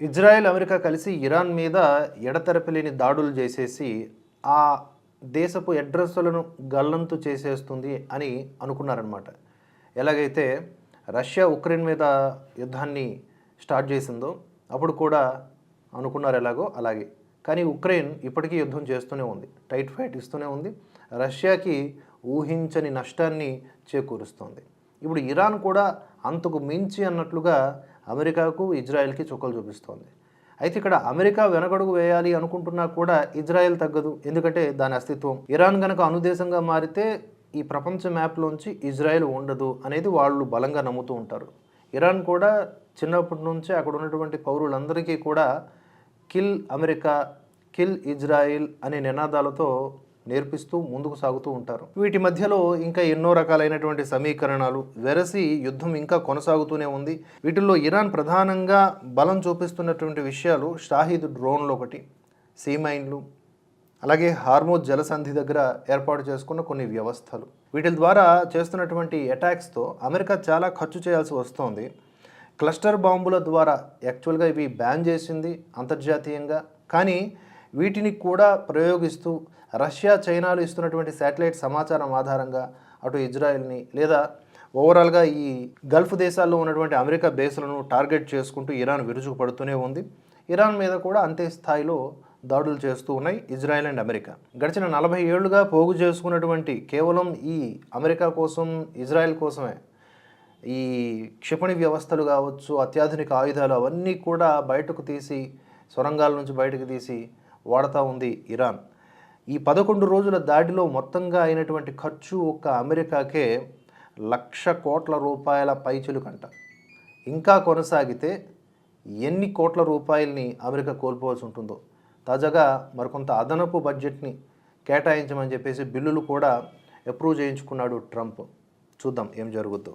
Israel, America కలిసి Iran మీద ఎడతెరపి లేని దాడులు చేసేసి, ఆ దేశపు అడ్రస్సులను గల్లంతు చేసేస్తుంది అని అనుకున్నారనమాట. ఎలాగైతే రష్యా ఉక్రెయిన్ మీద యుద్ధాన్ని స్టార్ట్ చేసిందో, అప్పుడు కూడా అనుకున్నారు ఎలాగో అలాగే. కానీ ఉక్రెయిన్ ఇప్పటికీ యుద్ధం చేస్తూనే ఉంది. టైట్ ఫైట్ ఇస్తూనే ఉంది. రష్యాకి ఊహించని నష్టాన్ని చేకూరుస్తోంది. ఇప్పుడు ఇరాన్ కూడా అంతకు మించి అన్నట్లుగా అమెరికాకు, ఇజ్రాయెల్‌కి చుక్కలు చూపిస్తోంది. అయితే ఇక్కడ అమెరికా వెనకడుగు వేయాలి అనుకుంటున్నా కూడా ఇజ్రాయెల్ తగ్గదు. ఎందుకంటే దాని అస్తిత్వం. ఇరాన్ గనక అనుదేశంగా మారితే ఈ ప్రపంచ మ్యాప్‌లోంచి ఇజ్రాయెల్ ఉండదు అనేది వాళ్ళు బలంగా నమ్ముతూ ఉంటారు. ఇరాన్ కూడా చిన్నప్పటి నుంచే అక్కడ ఉన్నటువంటి పౌరులందరికీ కూడా కిల్ అమెరికా, కిల్ ఇజ్రాయిల్ అనే నినాదాలతో నేర్పిస్తూ ముందుకు సాగుతూ ఉంటారు. వీటి మధ్యలో ఇంకా ఎన్నో రకాలైనటువంటి సమీకరణాలు వెరసి యుద్ధం ఇంకా కొనసాగుతూనే ఉంది. వీటిల్లో ఇరాన్ ప్రధానంగా బలం చూపిస్తున్నటువంటి విషయాలు షాహిద్ డ్రోన్లు ఒకటి, సీమైన్లు, అలాగే హార్మోజ్ జలసంధి దగ్గర ఏర్పాటు చేసుకున్న కొన్ని వ్యవస్థలు. వీటి ద్వారా చేస్తున్నటువంటి అటాక్స్తో అమెరికా చాలా ఖర్చు చేయాల్సి వస్తోంది. క్లస్టర్ బాంబుల ద్వారా యాక్చువల్గా ఇవి బ్యాన్ చేసింది అంతర్జాతీయంగా. కానీ వీటిని కూడా ప్రయోగిస్తూ రష్యా, చైనాలు ఇస్తున్నటువంటి శాటిలైట్ సమాచారం ఆధారంగా అటు ఇజ్రాయెల్ని లేదా ఓవరాల్గా ఈ గల్ఫ్ దేశాల్లో ఉన్నటువంటి అమెరికా బేస్లను టార్గెట్ చేసుకుంటూ ఇరాన్ విరుచుకు పడుతూనే ఉంది. ఇరాన్ మీద కూడా అంతే స్థాయిలో దాడులు చేస్తూ ఉన్నాయి ఇజ్రాయెల్ అండ్ అమెరికా. గడిచిన 40 ఏళ్లుగా పోగు చేసుకున్నటువంటి కేవలం ఈ అమెరికా కోసం, ఇజ్రాయెల్ కోసమే ఈ క్షిపణి వ్యవస్థలు కావచ్చు, అత్యాధునిక ఆయుధాలు అవన్నీ కూడా బయటకు తీసి, సొరంగాల నుంచి బయటకు తీసి వాడుతూ ఉంది ఇరాన్. ఈ 11 రోజుల దాడిలో మొత్తంగా అయినటువంటి ఖర్చు ఒక్క అమెరికాకే ₹1,00,00,000 పైచిలుకంట. ఇంకా కొనసాగితే ఎన్ని కోట్ల రూపాయలని అమెరికా కోల్పోవాల్సి ఉంటుందో. తాజాగా మరికొంత అదనపు బడ్జెట్ని కేటాయించమని చెప్పేసి బిల్లులు కూడా అప్రూవ్ చేయించుకున్నాడు ట్రంప్. చూద్దాం ఏం జరుగుద్దో.